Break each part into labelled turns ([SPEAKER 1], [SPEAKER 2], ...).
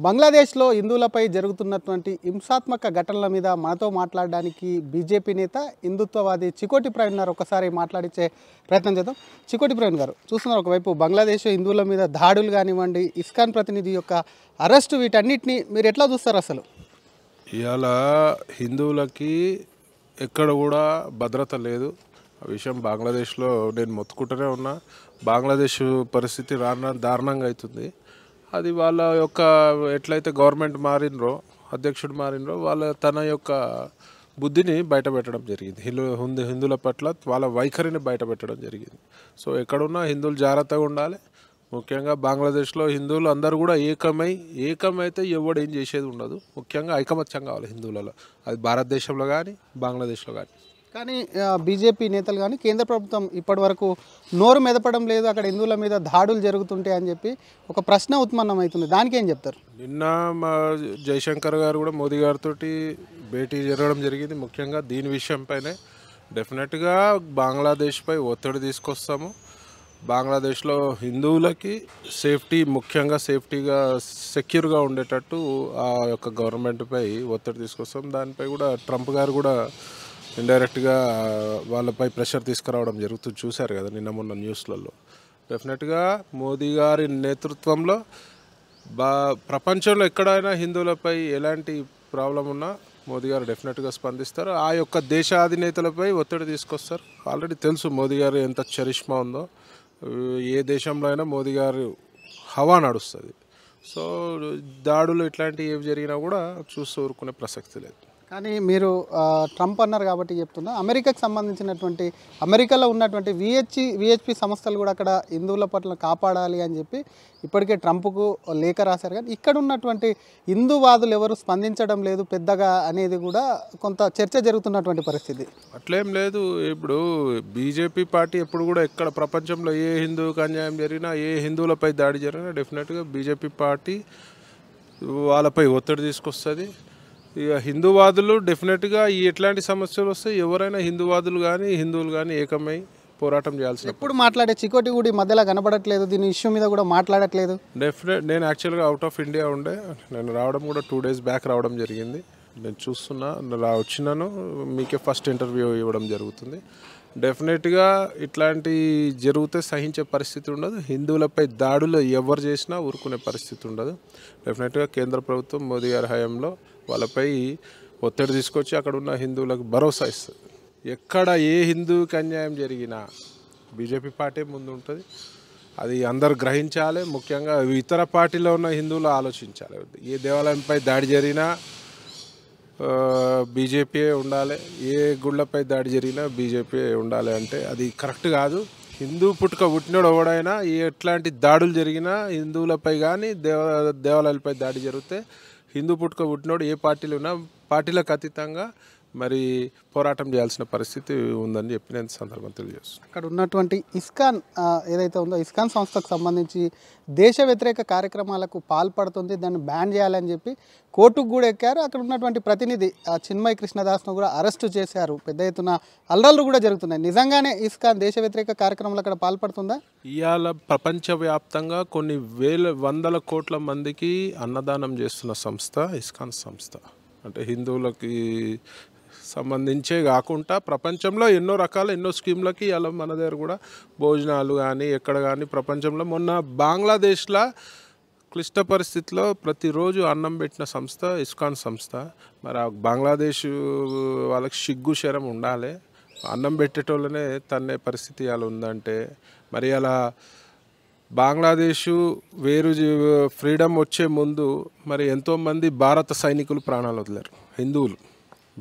[SPEAKER 1] బంగ్లాదేశ్లో హిందువులపై జరుగుతున్నటువంటి హింసాత్మక ఘటనల మీద మనతో మాట్లాడడానికి బీజేపీ నేత హిందుత్వవాది చికోటి ప్రవీణ్ గారు ఒకసారి మాట్లాడించే ప్రయత్నం చేద్దాం. చికోటి ప్రవీణ్ గారు, చూస్తున్నారు ఒకవైపు బంగ్లాదేశ్ హిందువుల మీద దాడులు కానివ్వండి, ఇస్కాన్ ప్రతినిధి యొక్క అరెస్టు, వీటన్నిటిని మీరు ఎట్లా చూస్తారు? అసలు
[SPEAKER 2] ఇవాళ హిందువులకి ఎక్కడ కూడా భద్రత లేదు. ఆ విషయం బంగ్లాదేశ్లో నేను మొత్తుకుంటూనే ఉన్నా. బంగ్లాదేశ్ పరిస్థితి దారుణంగా అవుతుంది. అది వాళ్ళ యొక్క ఎట్లయితే గవర్నమెంట్ మారినరో, అధ్యక్షుడు మారినరో, వాళ్ళ తన యొక్క బుద్ధిని బయటపెట్టడం జరిగింది. హిందువుల పట్ల వాళ్ళ వైఖరిని బయటపెట్టడం జరిగింది. సో ఎక్కడున్నా హిందువులు జాగ్రత్తగా ఉండాలి. ముఖ్యంగా బంగ్లాదేశ్లో హిందువులు అందరూ కూడా ఏకమైతే ఎవడు ఏం చేసేది ఉండదు. ముఖ్యంగా ఐకమత్యం కావాలి హిందువులలో. అది భారతదేశంలో కానీ బంగ్లాదేశ్లో కానీ.
[SPEAKER 1] కానీ బీజేపీ నేతలు కానీ కేంద్ర ప్రభుత్వం ఇప్పటి వరకు నోరు మెదపడం లేదు. అక్కడ హిందువుల మీద దాడులు జరుగుతుంటాయి అని చెప్పి ఒక ప్రశ్న ఉత్పన్నం అవుతుంది. దానికి ఏం చెప్తారు?
[SPEAKER 2] నిన్న మా జయశంకర్ గారు కూడా మోదీ గారితో భేటీ జరగడం జరిగింది. ముఖ్యంగా దీని విషయంపైనే డెఫినెట్గా బంగ్లాదేశ్పై ఒత్తిడి తీసుకొస్తాము. బంగ్లాదేశ్లో హిందువులకి సేఫ్టీ, ముఖ్యంగా సేఫ్టీగా సెక్యూర్గా ఉండేటట్టు ఆ యొక్క గవర్నమెంట్పై ఒత్తిడి తీసుకొస్తాం. దానిపై కూడా ట్రంప్ గారు కూడా ఇండైరెక్ట్గా వాళ్ళపై ప్రెషర్ తీసుకురావడం జరుగుతుంది. చూశారు కదా నిన్న మొన్న న్యూస్లలో. డెఫినెట్గా మోదీ గారి నేతృత్వంలో ప్రపంచంలో ఎక్కడైనా హిందువులపై ఎలాంటి ప్రాబ్లం ఉన్నా మోదీ గారు డెఫినెట్గా స్పందిస్తారు. ఆ యొక్క దేశ అధినేతలపై ఒత్తిడి తీసుకొస్తారు. ఆల్రెడీ తెలుసు మోదీ గారు ఎంత చరిష్మా ఉందో. ఏ దేశంలో అయినా మోదీ గారు హవా నడుస్తుంది. సో దాడులు ఇట్లాంటివి ఏవి జరిగినా కూడా చూస్తూ ఊరుకునే ప్రసక్తి లేదు.
[SPEAKER 1] కానీ మీరు ట్రంప్ అన్నారు కాబట్టి చెప్తున్నా, అమెరికాకు సంబంధించినటువంటి అమెరికాలో ఉన్నటువంటి విహెచ్పి సంస్థలు కూడా అక్కడ హిందువుల పట్ల కాపాడాలి అని చెప్పి ఇప్పటికే ట్రంప్కు లేఖ రాశారు. కానీ ఇక్కడ ఉన్నటువంటి హిందూవాదులు ఎవరు స్పందించడం లేదు పెద్దగా అనేది కూడా కొంత చర్చ జరుగుతున్నటువంటి పరిస్థితి.
[SPEAKER 2] అట్లేం లేదు. ఇప్పుడు బీజేపీ పార్టీ ఎప్పుడు కూడా ఎక్కడ ప్రపంచంలో ఏ హిందువుకి అన్యాయం జరిగినా, ఏ హిందువులపై దాడి జరిగినా డెఫినెట్గా బీజేపీ పార్టీ వాళ్ళపై ఒత్తిడి తీసుకొస్తుంది. ఇక హిందూవాదులు డెఫినెట్గా ఎట్లాంటి సమస్యలు వస్తే ఎవరైనా హిందూవాదులు కానీ హిందువులు కానీ ఏకమై పోరాటం చేయాల్సిన.
[SPEAKER 1] ఎప్పుడు మాట్లాడే చికోటి కూడా మధ్యలో కనబడట్లేదు, దీని ఇష్యూ మీద కూడా మాట్లాడట్లేదు.
[SPEAKER 2] నేను యాక్చువల్గా అవుట్ ఆఫ్ ఇండియా ఉండే. నేను రావడం కూడా 2 days బ్యాక్ రావడం జరిగింది. నేను చూస్తున్నా, వచ్చినాను. మీకే ఫస్ట్ ఇంటర్వ్యూ ఇవ్వడం జరుగుతుంది. డెఫినెట్గా ఇట్లాంటి జరిగితే సహించే పరిస్థితి ఉండదు. హిందువులపై దాడులు ఎవరు చేసినా ఊరుకునే పరిస్థితి ఉండదు. డెఫినెట్గా కేంద్ర ప్రభుత్వం మోదీ గారి హయాంలో వాళ్ళపై ఒత్తిడి తీసుకొచ్చి అక్కడ ఉన్న హిందువులకు భరోసా ఇస్తుంది. ఎక్కడ ఏ హిందువుకి అన్యాయం జరిగినా బీజేపీ పార్టీ ముందు ఉంటుంది. అది అందరు గ్రహించాలి. ముఖ్యంగా ఇతర పార్టీలో ఉన్న హిందువులు ఆలోచించాలి. ఏ దేవాలయంపై దాడి జరిగినా బీజేపీ ఉండాలి, ఏ గుళ్ళపై దాడి జరిగినా బీజేపీ ఉండాలి అంటే అది కరెక్ట్ కాదు. హిందూ పుట్టినోడు ఎవడైనా ఎట్లాంటి దాడులు జరిగినా హిందువులపై కానీ దేవాలయాలపై దాడి జరిగితే హిందూ పుట్టినోడు ఏ పార్టీలు ఉన్నా పార్టీలకు అతీతంగా మరి పోరాటం చేయాల్సిన పరిస్థితి ఉందని చెప్పి నేను సందర్భం తెలియజేస్తాను.
[SPEAKER 1] అక్కడ ఉన్నటువంటి ఇస్కాన్ ఏదైతే ఉందో, ఇస్కాన్ సంస్థకు సంబంధించి దేశ వ్యతిరేక కార్యక్రమాలకు పాల్పడుతుంది, దాన్ని బ్యాన్ చేయాలని చెప్పి కోర్టుకు కూడా ఎక్కారు. అక్కడ ఉన్నటువంటి ప్రతినిధి చిన్మయ్ కృష్ణదాస్ను కూడా అరెస్టు చేశారు. పెద్ద ఎత్తున అల్లర్లు కూడా జరుగుతున్నాయి. నిజంగానే ఇస్కాన్ దేశ వ్యతిరేక కార్యక్రమాలు అక్కడ పాల్పడుతుందా?
[SPEAKER 2] ఇవాళ ప్రపంచవ్యాప్తంగా కొన్ని వందల కోట్ల మందికి అన్నదానం చేస్తున్న సంస్థ ఇస్కాన్ సంస్థ. అంటే హిందువులకి సంబంధించే కాకుండా ప్రపంచంలో ఎన్నో స్కీమ్లకి అలా మన దగ్గర కూడా భోజనాలు కానీ ఎక్కడ కానీ ప్రపంచంలో మొన్న బంగ్లాదేశ్లో క్లిష్ట పరిస్థితిలో ప్రతిరోజు అన్నం పెట్టిన సంస్థ ఇస్కాన్ సంస్థ. మరి ఆ బంగ్లాదేశ్ వాళ్ళకి సిగ్గు శరం ఉండాలి. అన్నం పెట్టేటోళ్ళనే తన్నే పరిస్థితి అలా ఉందంటే మరి అలా బంగ్లాదేశ్ ఫ్రీడమ్ వచ్చే ముందు మరి ఎంతోమంది భారత సైనికులు ప్రాణాలు వదిలారు. హిందువులు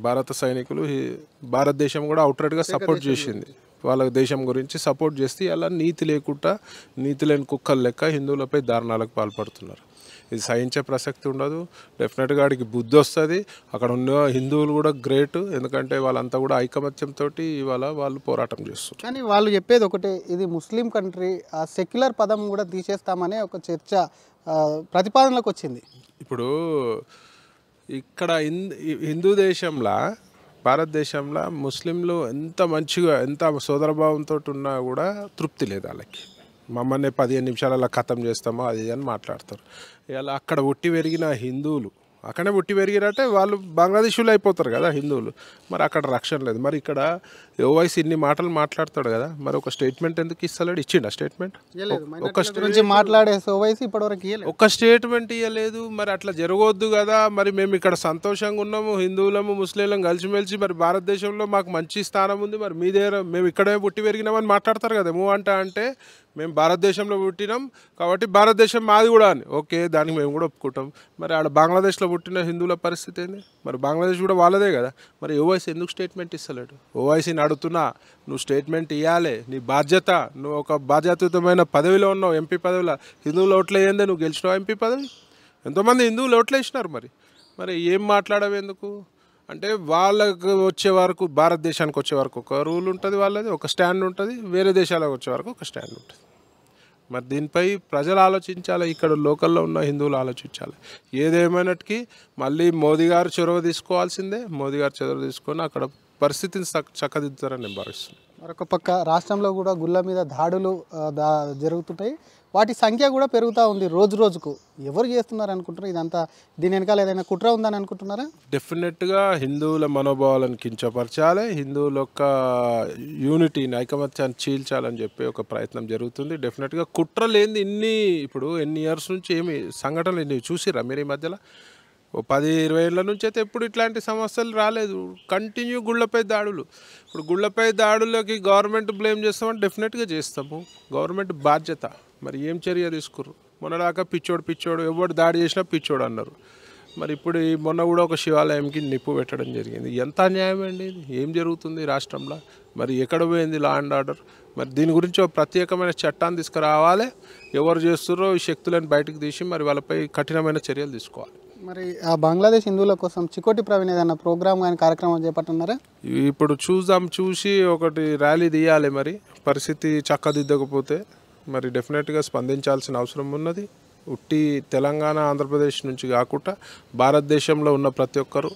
[SPEAKER 2] భారత సైనికులు. భారతదేశం కూడా అవుట్రైట్గా సపోర్ట్ చేసింది. వాళ్ళ దేశం గురించి సపోర్ట్ చేస్తే అలా నీతి లేని కుక్కలు లెక్క హిందువులపై దారుణాలకు పాల్పడుతున్నారు. ఇది సహించే ప్రసక్తి ఉండదు. డెఫినెట్గా వాడికి బుద్ధి వస్తుంది. అక్కడ ఉన్న హిందువులు కూడా గ్రేట్, ఎందుకంటే వాళ్ళంతా కూడా ఐకమత్యంతో ఇవాళ వాళ్ళు పోరాటం చేస్తారు.
[SPEAKER 1] కానీ వాళ్ళు చెప్పేది ఒకటే, ఇది ముస్లిం కంట్రీ, ఆ సెక్యులర్ పదం కూడా తీసేస్తామనే ఒక చర్చ ప్రతిపాదనలోకి వచ్చింది.
[SPEAKER 2] ఇప్పుడు ఇక్కడ హిందూ దేశంలో, భారతదేశంలో ముస్లింలు ఎంత మంచిగా ఎంత సోదరభావంతో ఉన్నా కూడా తృప్తి లేదు వాళ్ళకి. మమ్మల్ని 15 నిమిషాలలో ఖతం చేస్తామో అది అని మాట్లాడతారు. ఇలా అక్కడ పుట్టి పెరిగిన హిందువులు అక్కడనే పుట్టి పెరిగినట్టే వాళ్ళు బంగ్లాదేశీలు అయిపోతారు కదా హిందువులు. మరి అక్కడ రక్షణ లేదు. మరి ఇక్కడ ఓవైసీ ఇన్ని మాటలు మాట్లాడతాడు కదా, మరి ఒక స్టేట్మెంట్ ఎందుకు ఇస్తలేడు? ఇచ్చిండు ఆ స్టేట్మెంట్?
[SPEAKER 1] గురించి మాట్లాడే ఓవైసీ ఇప్పటివరకు
[SPEAKER 2] ఒక స్టేట్మెంట్ ఇవ్వలేదు. మరి అట్లా జరగవద్దు కదా. మరి మేము ఇక్కడ సంతోషంగా ఉన్నాము, హిందువులము ముస్లింలం కలిసిమెలిసి, మరి భారతదేశంలో మాకు మంచి స్థానం ఉంది, మరి మీ దగ్గర మేము ఇక్కడే పుట్టి పెరిగినామని మాట్లాడతారు కదా. అంటే మేము భారతదేశంలో పుట్టినాం కాబట్టి భారతదేశం మాది కూడా అని. ఓకే, దానికి మేము కూడా ఒప్పుకుంటాం. మరి ఆడ బంగ్లాదేశ్లో పుట్టిన హిందువుల పరిస్థితి ఏంది? మరి బంగ్లాదేశ్ కూడా వాళ్ళదే కదా. మరి ఓవైసీ ఎందుకు స్టేట్మెంట్ ఇస్తలేడు? ఓవైసీని అడుగుతున్నా, నువ్వు స్టేట్మెంట్ ఇవ్వాలి, నీ బాధ్యత. నువ్వు ఒక బాధ్యతాయుతమైన పదవిలో ఉన్నావు, ఎంపీ పదవిలో. హిందువులు ఓట్లు వేయందే నువ్వు గెలిచినావు ఎంపీ పదవి. ఎంతోమంది హిందువులు ఓట్లు వేసినారు. మరి ఏం మాట్లాడవు ఎందుకు అంటే, వాళ్ళకు వచ్చే వరకు, భారతదేశానికి వచ్చే వరకు ఒక రూల్ ఉంటుంది, వాళ్ళది ఒక స్టాండ్ ఉంటుంది, వేరే దేశాలకు వచ్చే వరకు ఒక స్టాండ్ ఉంటుంది. మరి దీనిపై ప్రజలు ఆలోచించాలి, ఇక్కడ లోకల్లో ఉన్న హిందువులు ఆలోచించాలి. ఏదేమైనటికీ మళ్ళీ మోదీ గారు చొరవ తీసుకోవాల్సిందే. మోదీ గారు చొరవ తీసుకొని అక్కడ పరిస్థితిని చక్కదిద్దుతారని నేను భావిస్తున్నాను.
[SPEAKER 1] మరొక పక్క రాష్ట్రంలో కూడా గుళ్ళ మీద దాడులు జరుగుతుంటాయి. వాటి సంఖ్య కూడా పెరుగుతూ ఉంది రోజు రోజుకు. ఎవరు చేస్తున్నారు అనుకుంటారు? ఇదంతా దీని వెనకాల ఏదైనా కుట్ర ఉందని అనుకుంటున్నారా?
[SPEAKER 2] డెఫినెట్గా హిందువుల మనోభావాలను కించపరచాలి, హిందువుల యొక్క యూనిటీని, ఐకమత్యాన్ని చీల్చాలని చెప్పి ఒక ప్రయత్నం జరుగుతుంది. డెఫినెట్గా కుట్ర లేనిది ఇప్పుడు ఎన్ని ఇయర్స్ నుంచి ఏమి సంఘటనలు ఇన్ని చూసిరా మీరు? ఈ మధ్యలో 10-20 ఏళ్ళ నుంచి అయితే ఎప్పుడు ఇట్లాంటి సమస్యలు రాలేదు. కంటిన్యూ గుళ్ళపై దాడులు. ఇప్పుడు గుళ్ళపై దాడులకి గవర్నమెంట్ బ్లేమ్ చేస్తామని డెఫినెట్గా చేస్తాము. గవర్నమెంట్ బాధ్యత. మరి ఏం చర్య తీసుకుర్రు? మొన్నదాకా పిచ్చోడు ఎవరు దాడి చేసినా పిచ్చోడు అన్నారు. మరి ఇప్పుడు మొన్న కూడా ఒక శివాలయంకి నిప్పు పెట్టడం జరిగింది. ఎంత అన్యాయం అండి ఇది? ఏం జరుగుతుంది రాష్ట్రంలో? మరి ఎక్కడ పోయింది లా అండ్ ఆర్డర్? మరి దీని గురించి ఒక ప్రత్యేకమైన చట్టాన్ని తీసుకురావాలి. ఎవరు చేస్తున్నారో ఈ శక్తులను బయటకు తీసి మరి వాళ్ళపై కఠినమైన చర్యలు తీసుకోవాలి.
[SPEAKER 1] మరి ఆ బంగ్లాదేశ్ హిందువుల కోసం చికోటి ప్రవీణ్ ఏదైనా ప్రోగ్రామ్ కానీ కార్యక్రమం చేపట్టున్నారా?
[SPEAKER 2] ఇప్పుడు చూసి ఒకటి ర్యాలీ తీయాలి. మరి పరిస్థితి చక్కదిద్దకపోతే మరి డెఫినెట్గా స్పందించాల్సిన అవసరం ఉన్నది. ఉట్టి తెలంగాణ ఆంధ్రప్రదేశ్ నుంచి కాకుండా భారతదేశంలో ఉన్న ప్రతి ఒక్కరూ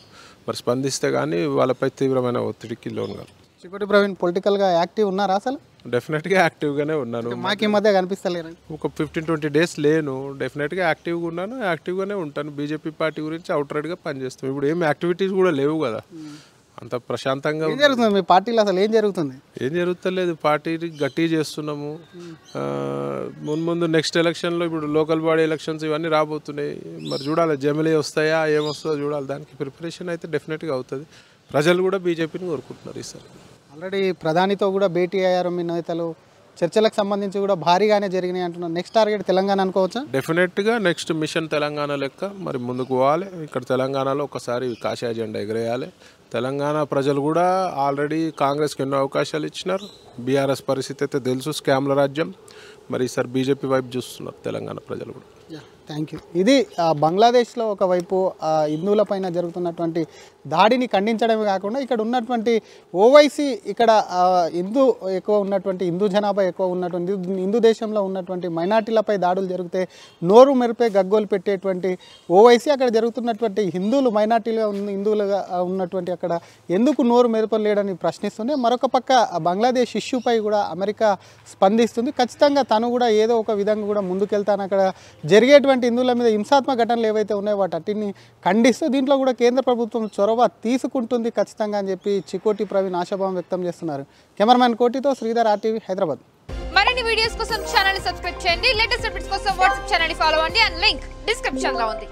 [SPEAKER 2] మరి స్పందిస్తే కానీ వాళ్ళపై తీవ్రమైన ఒత్తిడికి లోనుగారు.
[SPEAKER 1] చికోటి ప్రవీణ్ పొలిటికల్గా యాక్టివ్ ఉన్నారా? అసలు
[SPEAKER 2] డెఫినెట్గా యాక్టివ్గానే ఉన్నాను.
[SPEAKER 1] మాకు ఈ మధ్య కనిపిస్తలేరు.
[SPEAKER 2] ఒక 15-20 డేస్ లేను. డెఫినెట్గా యాక్టివ్గా ఉన్నాను, యాక్టివ్గానే ఉంటాను. బీజేపీ పార్టీ గురించి అవుట్రైట్గా పనిచేస్తాం. ఇప్పుడు ఏం యాక్టివిటీస్ కూడా లేవు కదా, అంత ప్రశాంతంగా.
[SPEAKER 1] ఏం జరుగుతుంది మీ పార్టీలో? అసలు ఏం జరుగుతుంది?
[SPEAKER 2] ఏం జరుగుతలేదు. పార్టీ గట్టి చేస్తున్నాము. ముందు నెక్స్ట్ ఎలక్షన్లో ఇప్పుడు లోకల్ బాడీ ఎలక్షన్స్ ఇవన్నీ రాబోతున్నాయి. మరి చూడాలి జమిలీ వస్తాయా ఏమొస్తుందో చూడాలి. దానికి ప్రిపరేషన్ అయితే డెఫినెట్గా అవుతుంది. ప్రజలు కూడా బీజేపీని కోరుకుంటున్నారు ఈసారి.
[SPEAKER 1] ఆల్రెడీ ప్రధానితో కూడా భేటీ అయ్యారు మీ నేతలు. చర్చలకు సంబంధించి కూడా భారీగానే జరిగినాయి అంటున్నారు. నెక్స్ట్ టార్గెట్ తెలంగాణ అనుకోవచ్చా?
[SPEAKER 2] డెఫినెట్గా నెక్స్ట్ మిషన్ తెలంగాణ లెక్క మరి ముందుకు పోవాలి. ఇక్కడ తెలంగాణలో ఒకసారి కాషాయ జెండా ఎగరేయాలి. తెలంగాణ ప్రజలు కూడా ఆల్రెడీ కాంగ్రెస్కి ఎన్నో అవకాశాలు ఇచ్చినారు. బీఆర్ఎస్ పరిస్థితి అయితే తెలుసు, స్కామ్ల రాజ్యం. మరి ఈసారి బీజేపీ వైపు చూస్తున్నారు తెలంగాణ ప్రజలు కూడా.
[SPEAKER 1] Thank you. ఇది బంగ్లాదేశ్లో ఒకవైపు హిందువుల పైన జరుగుతున్నటువంటి దాడిని ఖండించడమే కాకుండా ఇక్కడ ఉన్నటువంటి ఓవైసీ, ఇక్కడ హిందూ జనాభా ఎక్కువ ఉన్నటువంటి హిందూ దేశంలో ఉన్నటువంటి మైనార్టీలపై దాడులు జరిగితే నోరు మెరిపే గగ్గోలు పెట్టేటువంటి ఓవైసీ అక్కడ జరుగుతున్నటువంటి హిందువులు మైనార్టీలుగా హిందువులుగా ఉన్నటువంటి అక్కడ ఎందుకు నోరు మెరపలేడని ప్రశ్నిస్తుంది. మరొక పక్క బంగ్లాదేశ్ ఇష్యూపై కూడా అమెరికా స్పందిస్తుంది. ఖచ్చితంగా తను కూడా ఏదో ఒక విధంగా కూడా ముందుకెళ్తాను. అక్కడ జరిగేటువంటి హిందువుల మీద హింసాత్మక ఘటనలు ఏవైతే ఉన్నాయో వాటిని ఖండిస్తూ దీంట్లో కూడా కేంద్ర ప్రభుత్వం చొరవ తీసుకుంటుంది ఖచ్చితంగా అని చెప్పి చికోటి ప్రవీణ్ ఆశాభావం వ్యక్తం చేస్తున్నారు. కెమెరామ్యాన్ కోటితో శ్రీధర్, RTV, హైదరాబాద్.
[SPEAKER 3] మరిన్ని వీడియోస్ కోసం ఛానల్ ని సబ్స్క్రైబ్ చేయండి. లేటెస్ట్ అప్డేట్స్ కోసం వాట్సాప్ ఛానల్ ని ఫాలో అవ్వండి. అండ్ లింక్ డిస్క్రిప్షన్ లో ఉంది.